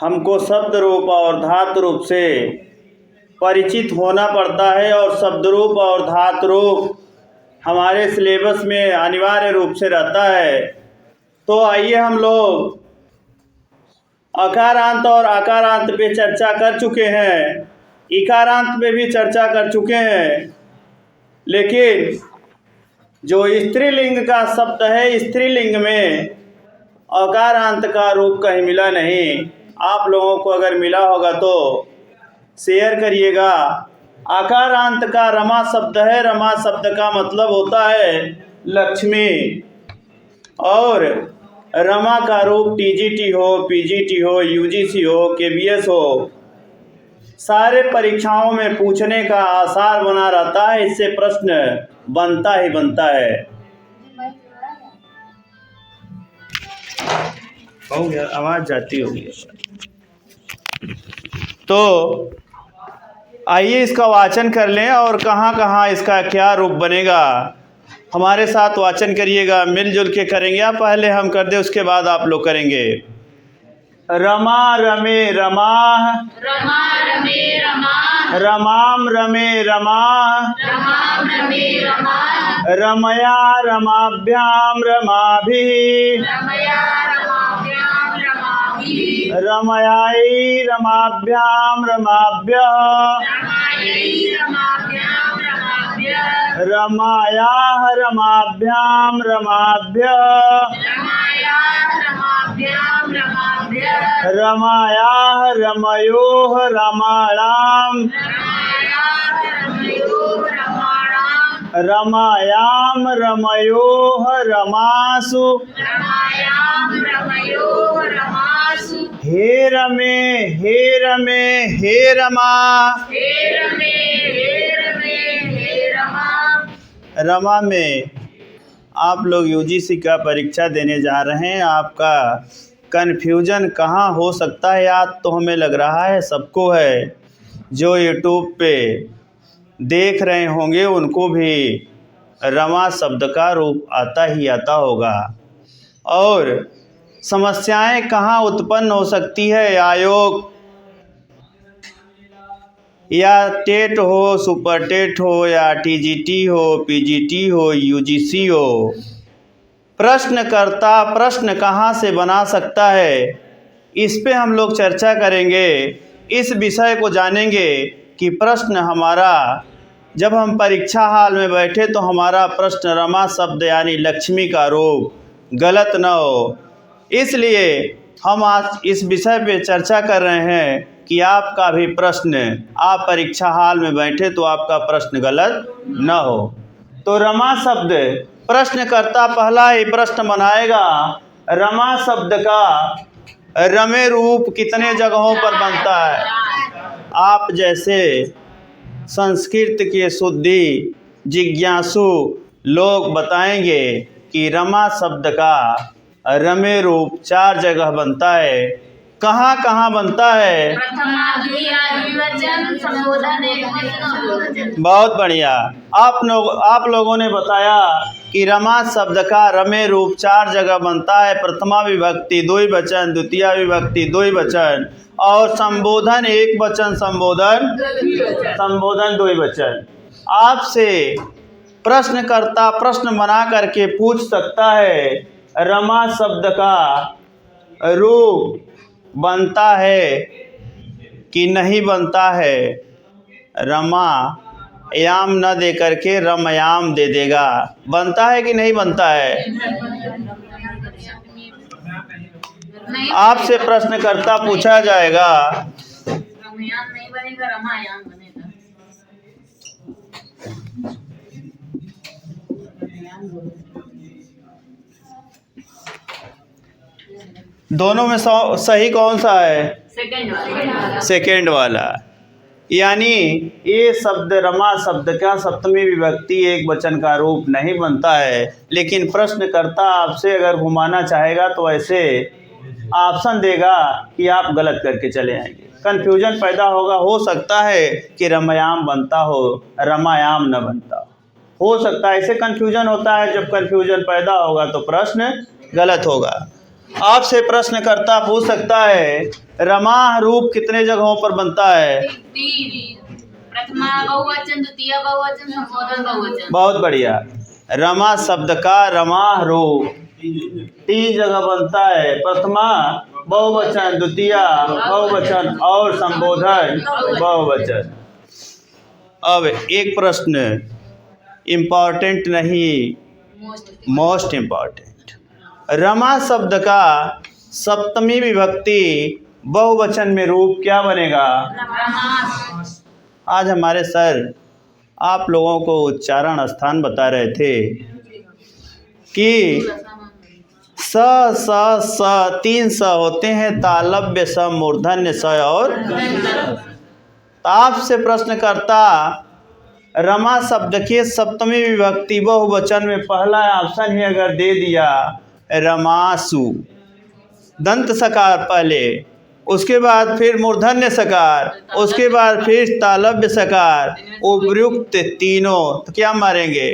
हमको शब्द रूप और धातु रूप से परिचित होना पड़ता है और शब्द रूप और धातु रूप हमारे सिलेबस में अनिवार्य रूप से रहता है। तो आइए हम लोग अकारांत और आकारांत पे चर्चा कर चुके हैं, इकारांत पे भी चर्चा कर चुके हैं, लेकिन जो स्त्रीलिंग का शब्द है स्त्रीलिंग में अकारांत का रूप कहीं मिला नहीं। आप लोगों को अगर मिला होगा तो शेयर करिएगा। आकारांत का रमा शब्द है। रमा शब्द का मतलब होता है लक्ष्मी, और रमा का रूप टीजीटी हो, पीजीटी हो, यूजीसी हो, केबीएस हो, सारे परीक्षाओं में पूछने का आसार बना रहता है। इससे प्रश्न बनता ही बनता है। आवाज जाती होगी। तो आइए इसका वाचन कर लें और कहाँ कहाँ इसका क्या रूप बनेगा। हमारे साथ वाचन करिएगा, मिलजुल के करेंगे। आप पहले हम कर दे, उसके बाद आप लोग करेंगे। रमा रमे रमा, रमा रमे रमा, रमाम रमे रमा, रमाम रमे रमा, रमया रमाभ्याम रमाभिः, रमया रमाभ्याम रमाभिः, रमयाई रमाभ्याम रमाभ्यः, रमायै रमाभ्याम रमाभ्यः, रमायाः रमाभ्याम रमाभ्यः, रमायाः रमाभ्याम रमाभ्यः, रमायाः रमयोः रमाणाम्, रमायाः रमयोः रमाणाम्, रमायाम रमयोः रमासु, रमायां रमयोः रमासु, हे रमे हे रमे हे रमा। हे रमे हे रमे हे रमा। रमा में आप लोग यूजीसी का परीक्षा देने जा रहे हैं। आपका कन्फ्यूजन कहाँ हो सकता है, याद तो हमें लग रहा है सबको है। जो यूट्यूब पे देख रहे होंगे उनको भी रमा शब्द का रूप आता ही आता होगा। और समस्याएं कहाँ उत्पन्न हो सकती है, आयोग या टेट हो, सुपर टेट हो, या टीजीटी हो, पीजीटी हो, यूजीसी हो, प्रश्नकर्ता प्रश्न कहाँ से बना सकता है, इस पे हम लोग चर्चा करेंगे। इस विषय को जानेंगे कि प्रश्न हमारा, जब हम परीक्षा हाल में बैठे तो हमारा प्रश्न रमा शब्द यानी लक्ष्मी का रूप गलत न हो। इसलिए हम आज इस विषय पे चर्चा कर रहे हैं कि आपका भी प्रश्न, आप परीक्षा हाल में बैठे तो आपका प्रश्न गलत न हो। तो रमा शब्द प्रश्नकर्ता पहला ही प्रश्न बनाएगा, रमा शब्द का रमे रूप कितने जगहों पर बनता है। आप जैसे संस्कृत के शुद्धि जिज्ञासु लोग बताएंगे कि रमा शब्द का रमे रूप 4 जगह बनता है। कहाँ कहाँ बनता है? प्रथमा द्वितीया द्विवचन संबोधन एकवचन। बहुत बढ़िया। आप लोगों ने बताया कि रमा शब्द का रमे रूप 4 जगह बनता है। प्रथमा विभक्ति द्विवचन, द्वितीया विभक्ति द्विवचन, और संबोधन एक वचन, संबोधन द्विवचन। आपसे प्रश्नकर्ता प्रश्न बना करके पूछ सकता है रमा शब्द का रूप बनता है कि नहीं बनता है। रमा याम न दे करके रमयाम दे देगा। बनता है कि नहीं बनता है? आपसे प्रश्नकर्ता पूछा जाएगा, रमयाम नहीं बनेगा, रमायाम बनेगा। दोनों में सही कौन सा है? सेकंड वाला। सेकेंड वाला। यानी ये शब्द रमा शब्द का सप्तमी विभक्ति एक वचन का रूप नहीं बनता है। लेकिन प्रश्नकर्ता आपसे अगर घुमाना चाहेगा तो ऐसे ऑप्शन देगा कि आप गलत करके चले आएंगे। कन्फ्यूजन पैदा होगा। हो सकता है कि रमयाम बनता हो, रमायाम न बनता हो सकता है। ऐसे कन्फ्यूजन होता है। जब कन्फ्यूजन पैदा होगा तो प्रश्न गलत होगा। आपसे प्रश्नकर्ता पूछ सकता है रमा रूप कितने जगहों पर बनता है? तीन। प्रथमा बहुवचन, द्वितीय बहुवचन, संबोधन बहुवचन। बहुत बढ़िया। रमा शब्द का रमा रूप 3 जगह बनता है, प्रथमा बहुवचन, द्वितीय बहुवचन और संबोधन बहुवचन। अब एक प्रश्न इम्पॉर्टेंट नहीं, मोस्ट इम्पॉर्टेंट। रमा शब्द का सप्तमी विभक्ति बहुवचन में रूप क्या बनेगा? आज हमारे सर आप लोगों को उच्चारण स्थान बता रहे थे कि स 3 स होते हैं, तालव्य, स, मूर्धन्य स और आपसे प्रश्न करता रमा शब्द के सप्तमी विभक्ति बहुवचन में पहला ऑप्शन ही अगर दे दिया रमासु, दंत सकार पहले, उसके बाद फिर मूर्धन्य सकार, उसके बाद फिर तालव्य सकार, उपयुक्त तीनों, तो क्या मारेंगे?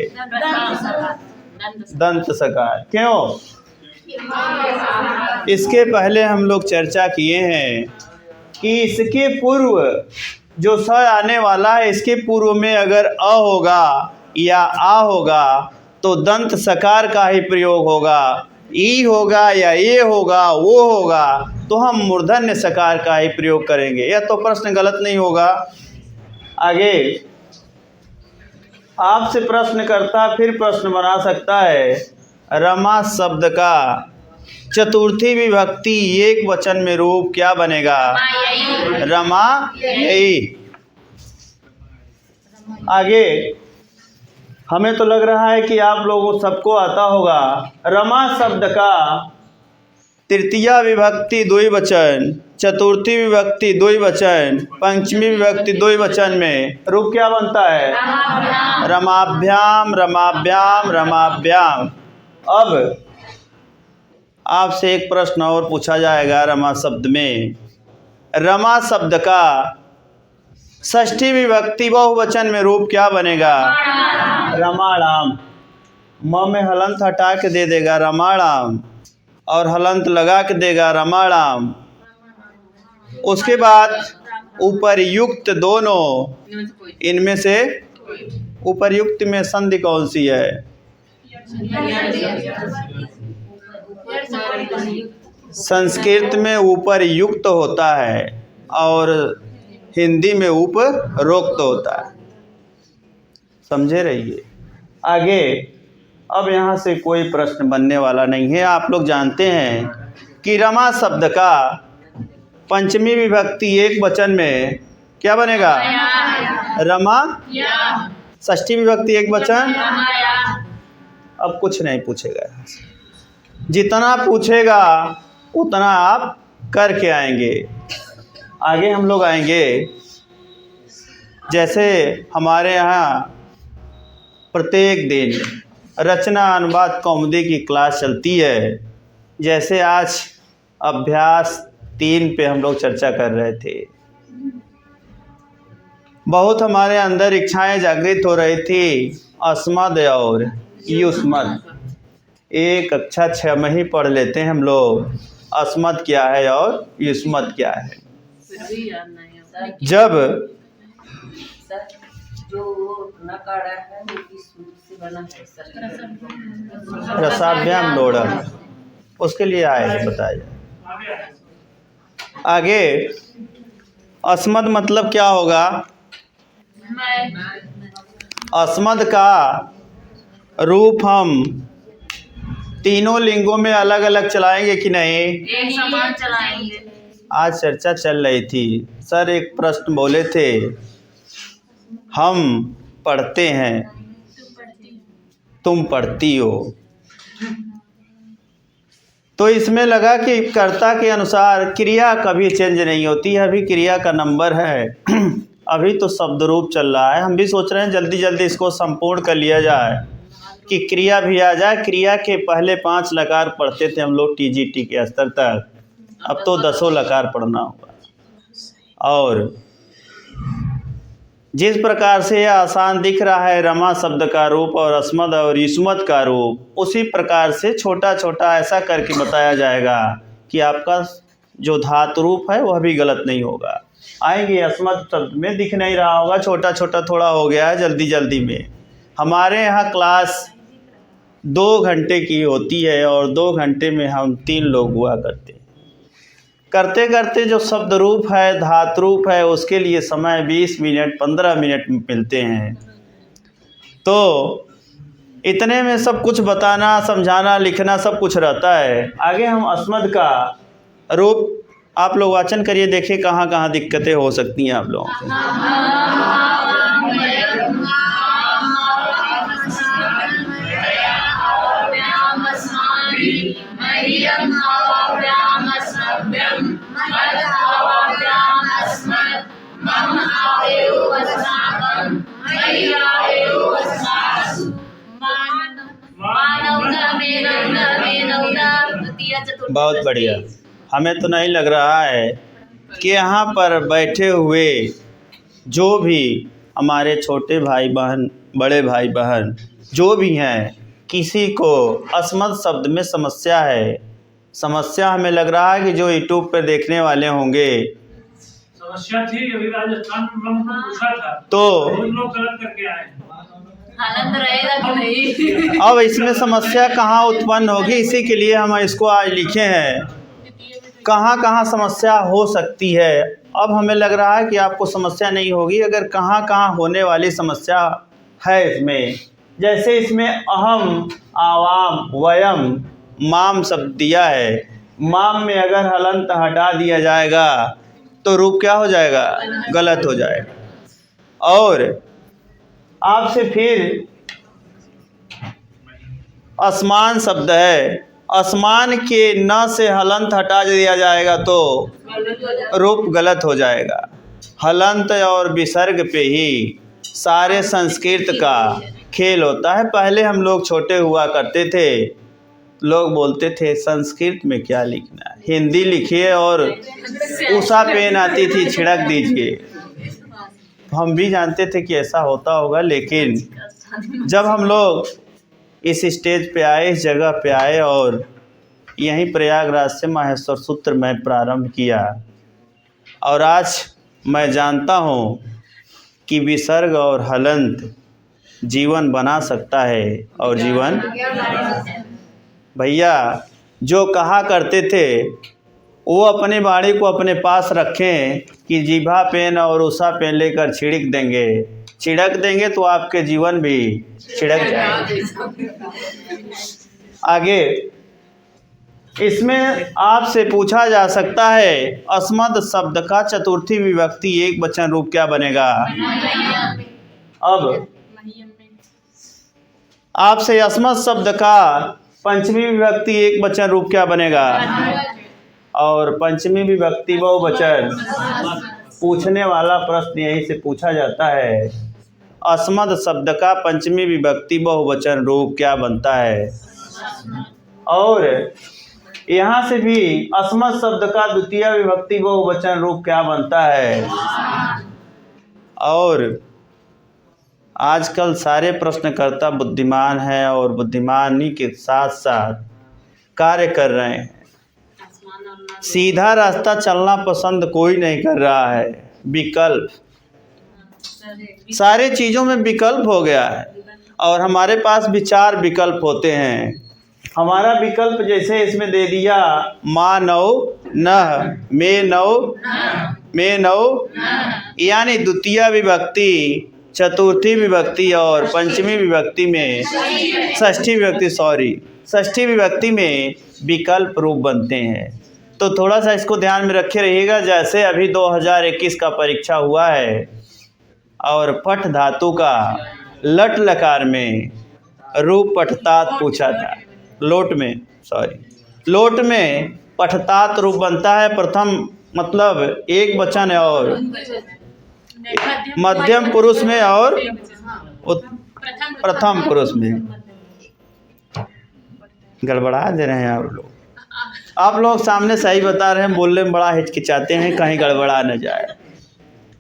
दंत सकार। क्यों? इसके पहले हम लोग चर्चा किए हैं कि इसके पूर्व जो स आने वाला है, इसके पूर्व में अगर अ होगा या आ होगा तो दंत सकार का ही प्रयोग होगा। ई होगा या ए होगा, वो होगा तो हम मूर्धन्य सकार का ही प्रयोग करेंगे। यह तो प्रश्न गलत नहीं होगा। आगे आपसे प्रश्न करता फिर प्रश्न बना सकता है, रमा शब्द का चतुर्थी विभक्ति एक वचन में रूप क्या बनेगा? रमा यही। आगे हमें तो लग रहा है कि आप लोगों सबको आता होगा। रमा शब्द का तृतीय विभक्ति द्विवचन, चतुर्थी विभक्ति द्विवचन, पंचमी विभक्ति द्विवचन में रूप क्या बनता है? रमाभ्याम, रमाभ्याम, रमाभ्याम। अब आपसे एक प्रश्न और पूछा जाएगा रमा शब्द में। रमा शब्द का षष्ठी विभक्ति बहुवचन में रूप क्या बनेगा? रमाणाम। म में हलंत हटा के दे देगा रमाणाम और हलंत लगा के देगा रमाणाम। उसके बाद उपर्युक्त दोनों, इनमें से उपर्युक्त में संधि कौन सी है? संस्कृत में उपर्युक्त होता है और हिंदी में उपरोक्त होता है। समझे रहिए। आगे अब यहाँ से कोई प्रश्न बनने वाला नहीं है। आप लोग जानते हैं कि रमा शब्द का पंचमी विभक्ति एक वचन में क्या बनेगा? रमा। षष्ठी विभक्ति एक वचन। अब कुछ नहीं पूछेगा, जितना पूछेगा उतना आप करके आएंगे। आगे हम लोग आएंगे, जैसे हमारे यहाँ प्रत्येक दिन रचना अनुवाद कौमुदी की क्लास चलती है। जैसे आज अभ्यास 3 पे हम लोग चर्चा कर रहे थे। बहुत हमारे अंदर इच्छाएं जागृत हो रही थी, अस्मद और युष्मद। एक कक्षा 6 में ही पढ़ लेते हैं हम लोग अस्मद क्या है और युष्मद क्या है। जब जो नकारा है वो किस सूत्र से बना है? रसाभ्याम लोड़ा, उसके लिए आए हैं, बताया। आगे अस्मद मतलब क्या होगा? अस्मद का रूप हम तीनों लिंगों में अलग अलग चलाएंगे कि नहीं? एक समान चलाएंगे। आज चर्चा चल रही थी, सर एक प्रश्न बोले थे, हम पढ़ते हैं तुम पढ़ती हो। तो इसमें लगा कि कर्ता के अनुसार क्रिया कभी चेंज नहीं होती है। अभी क्रिया का नंबर है, अभी तो शब्द रूप चल रहा है। हम भी सोच रहे हैं जल्दी जल्दी इसको संपूर्ण कर लिया जाए कि क्रिया भी आ जाए। क्रिया के पहले 5 लकार पढ़ते थे हम लोग टीजीटी के स्तर तक, अब तो 10 लकार पढ़ना होगा। और जिस प्रकार से यह आसान दिख रहा है रमा शब्द का रूप और अस्मद और युष्मद का रूप, उसी प्रकार से छोटा छोटा ऐसा करके बताया जाएगा कि आपका जो धातु रूप है वह भी गलत नहीं होगा। आएंगे अस्मद शब्द में दिख नहीं रहा होगा, छोटा छोटा थोड़ा हो गया है जल्दी जल्दी में। हमारे यहाँ क्लास 2 घंटे की होती है और 2 घंटे में हम 3 लोग हुआ करते करते जो शब्द रूप है, धातु रूप है, उसके लिए समय 20 मिनट 15 मिनट मिलते हैं। तो इतने में सब कुछ बताना, समझाना, लिखना सब कुछ रहता है। आगे हम अस्मद का रूप आप लोग वाचन करिए, देखिए कहाँ कहाँ दिक्कतें हो सकती हैं आप लोगों को। बहुत बढ़िया। हमें तो नहीं लग रहा है कि यहाँ पर बैठे हुए जो भी हमारे छोटे भाई बहन, बड़े भाई बहन जो भी हैं, किसी को अस्मद शब्द में समस्या है। समस्या हमें लग रहा है कि जो यूट्यूब पर देखने वाले होंगे, समस्या थी अभी राजस्थान में पूछा था तो बहुत लोग गलत करके आए। हालत रहेगा कि नहीं? अब इसमें समस्या कहाँ उत्पन्न होगी, इसी के लिए हम इसको आज लिखे हैं, कहाँ कहाँ समस्या हो सकती है। अब हमें लग रहा है कि आपको समस्या नहीं होगी अगर कहाँ कहाँ होने वाली समस्या है इसमें। जैसे इसमें अहम, आवाम, वयम, माम शब्द दिया है। माम में अगर हलंत हटा दिया जाएगा तो रूप क्या हो जाएगा? गलत हो जाएगा। और आपसे फिर आसमान शब्द है, आसमान के न से हलंत हटा दिया जाएगा तो रूप गलत हो जाएगा। हलंत और विसर्ग पे ही सारे संस्कृत का खेल होता है। पहले हम लोग छोटे हुआ करते थे, लोग बोलते थे संस्कृत में क्या लिखना है, हिंदी लिखिए, और उषा पेन आती थी छिड़क दीजिए। हम भी जानते थे कि ऐसा होता होगा, लेकिन जब हम लोग इस स्टेज पे आए, इस जगह पे आए और यहीं प्रयागराज से माहेश्वर सूत्र में प्रारंभ किया, और आज मैं जानता हूँ कि विसर्ग और हलंत जीवन बना सकता है। और जीवन भैया जो कहा करते थे वो अपनी बाणी को अपने पास रखें कि जीभा पेन और उषा पेन लेकर छिड़क देंगे तो आपके जीवन भी छिड़क जाएंगे। आगे इसमें आपसे पूछा जा सकता है अस्मद शब्द का चतुर्थी विभक्ति एक वचन रूप क्या बनेगा? अब आपसे अस्मद शब्द का पंचमी विभक्ति एक वचन रूप क्या बनेगा? और पंचमी विभक्ति बहुवचन पूछने वाला प्रश्न यहीं से पूछा जाता है, अस्मद शब्द का पंचमी विभक्ति बहुवचन रूप क्या बनता है? और यहाँ से भी अस्मद शब्द का द्वितीय विभक्ति बहुवचन रूप क्या बनता है? और आजकल सारे प्रश्नकर्ता बुद्धिमान हैं और बुद्धिमानी के साथ साथ कार्य कर रहे हैं। सीधा रास्ता चलना पसंद कोई नहीं कर रहा है, विकल्प, सारे चीज़ों में विकल्प हो गया है। और हमारे पास भी 4 विकल्प होते हैं। हमारा विकल्प जैसे इसमें दे दिया, माँ नौ न, में नौ, में नौ, यानी द्वितीय विभक्ति, चतुर्थी विभक्ति और पंचमी विभक्ति में षष्ठी विभक्ति में विकल्प रूप बनते हैं। तो थोड़ा सा इसको ध्यान में रखे रहिएगा। जैसे अभी 2021 का परीक्षा हुआ है और पठ धातु का लट लकार में रूप पठतात पूछा था, लोट में पठतात रूप बनता है। प्रथम मतलब एक वचन है और मध्यम पुरुष में और प्रथम पुरुष में। गड़बड़ा दे रहे हैं आप लोग सामने सही बता रहे हैं, बोलने में बड़ा हिचकिचाते हैं कहीं गड़बड़ा न जाए।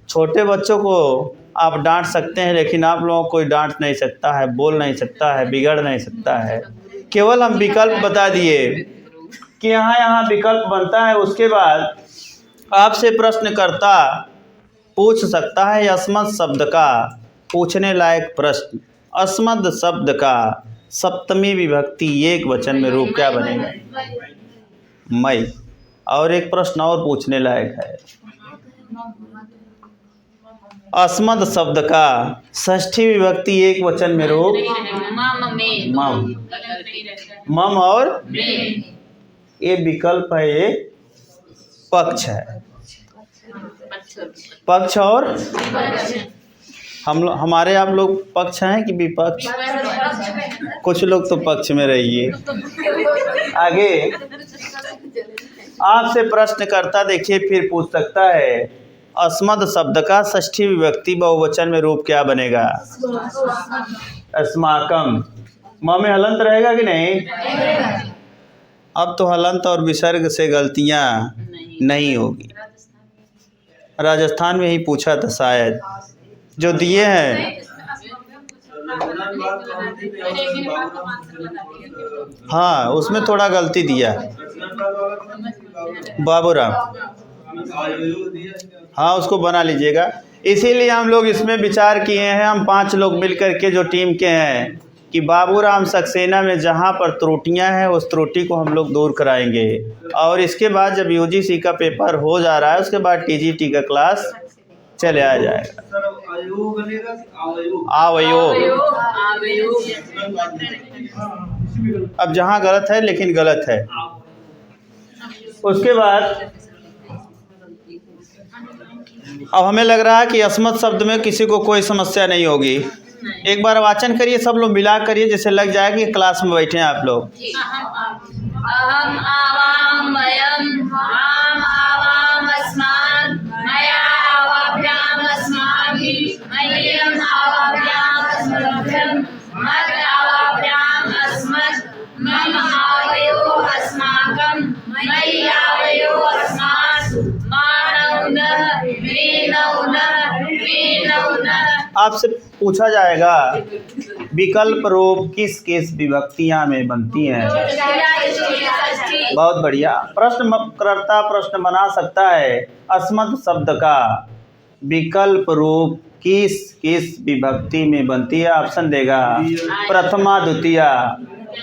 छोटे बच्चों को आप डांट सकते हैं, लेकिन आप लोगों को कोई डांट नहीं सकता है, बोल नहीं सकता है, बिगड़ नहीं सकता है। केवल हम विकल्प बता दिए कि यहाँ विकल्प बनता है। उसके बाद आपसे प्रश्नकर्ता पूछ सकता है अस्मत् शब्द का पूछने लायक प्रश्न। अस्मत् शब्द का सप्तमी विभक्ति एक वचन में रूप क्या बनेगा? मई। और एक प्रश्न और पूछने लायक है। अस्मत् शब्द का षष्ठी विभक्ति एक वचन में रूप मम। मम और ये विकल्प है, ये पक्ष है। पक्ष और हमारे आप लोग पक्ष हैं कि विपक्ष? कुछ लोग तो पक्ष में रहिए। आगे आपसे प्रश्नकर्ता देखिए फिर पूछ सकता है अस्मत् शब्द का षष्ठी विभक्ति बहुवचन में रूप क्या बनेगा? अस्माकम। म में हलंत रहेगा कि नहीं? अब तो हलंत और विसर्ग से गलतियां नहीं होगी। राजस्थान में ही पूछा था शायद, जो दिए हैं। हाँ, उसमें थोड़ा गलती दिया बाबूराम। हाँ, उसको बना लीजिएगा। इसीलिए हम लोग इसमें विचार किए हैं, हम 5 लोग मिलकर के जो टीम के हैं, कि बाबूराम सक्सेना में जहाँ पर त्रुटियां हैं उस त्रुटि को हम लोग दूर कराएंगे। और इसके बाद जब यूजीसी का पेपर हो जा रहा है उसके बाद टीजीटी का क्लास चले आ जाएगा। अब जहाँ गलत है लेकिन गलत है। उसके बाद अब हमें लग रहा है कि अस्मत् शब्द में किसी को कोई समस्या नहीं होगी। एक बार वाचन करिए, सब लोग मिला करिए, जैसे लग जाएगा कि क्लास में बैठे हैं आप लोग। अहम आवाम वयम आम आवाम अस्मान् मया आवाभ्याम अस्माभिः मह्यम आवाभ्याम अस्मभ्यं मद आवाभ्याम अस्मत् मम आवयो अस्माकं मयि आवयो अस्मात् मानौ नः वीनौ नः वीनौ नः। आपसे पूछा जाएगा विकल्प रूप किस किस विभक्तियां में बनती हैं? बहुत बढ़िया। प्रश्नकर्ता प्रश्न बना सकता है अस्मत् शब्द का विकल्प रूप किस किस विभक्ति में बनती है? ऑप्शन देगा प्रथमा द्वितीया,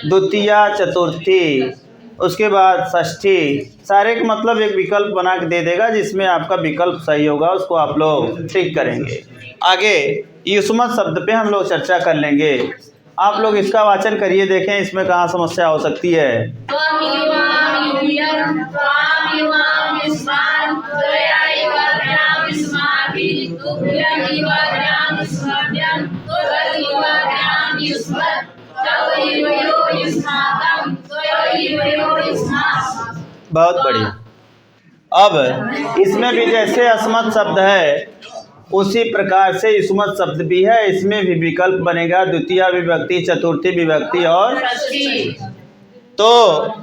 द्वितीया चतुर्थी, उसके बाद षष्ठी। सारे का मतलब एक विकल्प बना के दे देगा, जिसमें आपका विकल्प सही होगा उसको आप लोग ठीक करेंगे। आगे युष्मत् शब्द पे हम लोग चर्चा कर लेंगे। आप लोग इसका वाचन करिए, देखें इसमें कहाँ समस्या हो सकती है। बहुत बढ़िया। अब इसमें भी जैसे अस्मत् शब्द है उसी प्रकार से युष्मत् शब्द भी है। इसमें भी विकल्प बनेगा द्वितीय विभक्ति, चतुर्थी विभक्ति और तो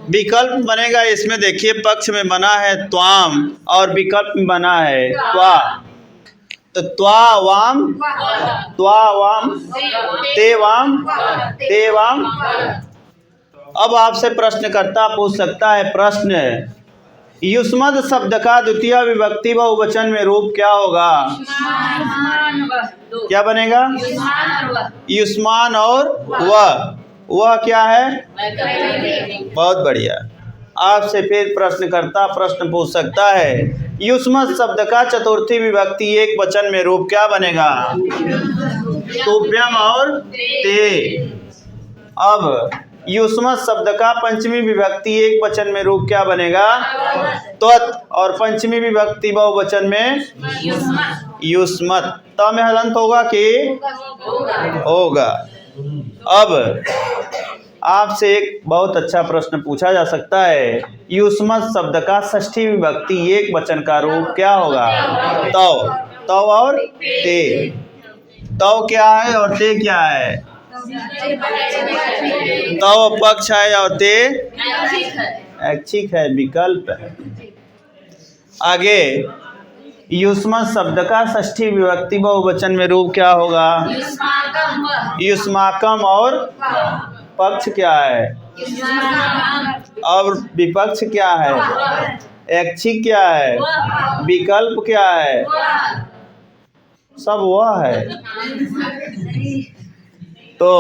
विकल्प बनेगा। इसमें देखिए पक्ष में बना है त्वाम और विकल्प में बना है त्वा। तो त्वा वाम ते वाम। अब आपसे प्रश्नकर्ता पूछ सकता है प्रश्न युष्मत् शब्द का द्वितीय विभक्ति बहुवचन में रूप क्या होगा? क्या बनेगा? युष्मान और वह क्या है? बहुत बढ़िया। आपसे फिर प्रश्नकर्ता प्रश्न पूछ सकता है युष्मत् शब्द का चतुर्थी विभक्ति एक वचन में रूप क्या बनेगा? तुभ्यम और ते। अब युष्मत् शब्द का पंचमी विभक्ति एक वचन में रूप क्या बनेगा? त्वत्। और पंचमी विभक्ति बहुवचन में युष्मत्। त में हलंत होगा कि होगा। अब आपसे एक बहुत अच्छा प्रश्न पूछा जा सकता है युष्मत् शब्द का षष्ठी विभक्ति एक वचन का रूप क्या होगा? तव। तव और ते। तव क्या है और ते क्या है? तव पक्ष है और ते ऐच्छिक है, विकल्प है। आगे युष्मत् शब्द का षष्ठी विभक्ति बहुवचन में रूप क्या होगा? युष्माकम और पक्ष क्या है? और विपक्ष क्या है, ऐच्छिक क्या है, विकल्प क्या है, सब वह है। तो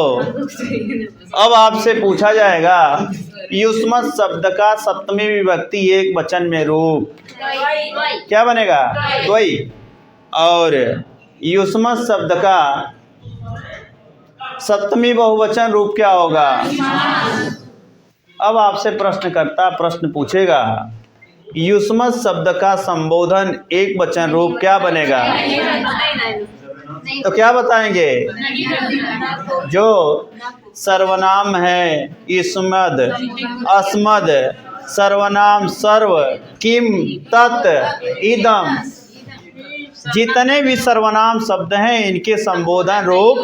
अब आपसे पूछा जाएगा युष्मत शब्द का सप्तमी विभक्ति एक वचन में रूप क्या बनेगा, द्वयी। और युष्मत शब्द का सप्तमी बहुवचन रूप क्या होगा। अब आपसे प्रश्नकर्ता प्रश्न पूछेगा युष्मत शब्द का संबोधन एक वचन रूप क्या बनेगा, तो क्या बताएंगे। जो सर्वनाम है युष्मद अस्मद सर्वनाम सर्व किम तत् इदम, जितने भी सर्वनाम शब्द हैं इनके संबोधन रूप।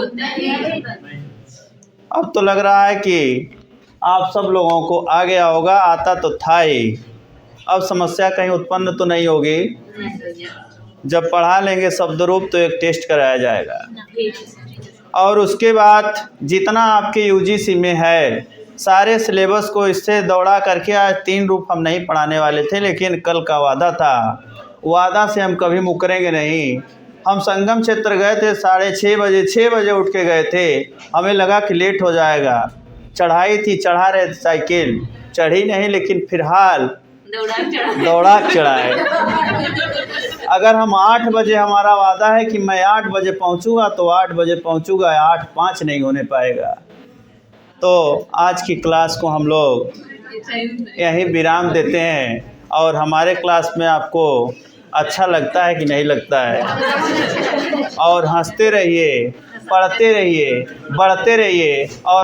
अब तो लग रहा है कि आप सब लोगों को आ गया होगा, आता तो था ही। अब समस्या कहीं उत्पन्न तो नहीं होगी। जब पढ़ा लेंगे शब्द रूप तो एक टेस्ट कराया जाएगा, और उसके बाद जितना आपके यूजीसी में है सारे सिलेबस को इससे दौड़ा करके आज 3 रूप हम नहीं पढ़ाने वाले थे, लेकिन कल का वादा था, वादा से हम कभी मुकरेंगे नहीं। हम संगम क्षेत्र गए थे 6:30 बजे उठ के गए थे। हमें लगा कि लेट हो जाएगा, चढ़ाई थी, चढ़ा रहे साइकिल, चढ़ी नहीं लेकिन फिलहाल दौड़ा चढ़ाए। अगर हम 8 बजे, हमारा वादा है कि मैं 8 बजे पहुंचूंगा तो 8 बजे पहुंचूंगा, 8:05 नहीं होने पाएगा। तो आज की क्लास को हम लोग यहीं विराम देते हैं। और हमारे क्लास में आपको अच्छा लगता है कि नहीं लगता है। और हंसते रहिए, पढ़ते रहिए, बढ़ते रहिए और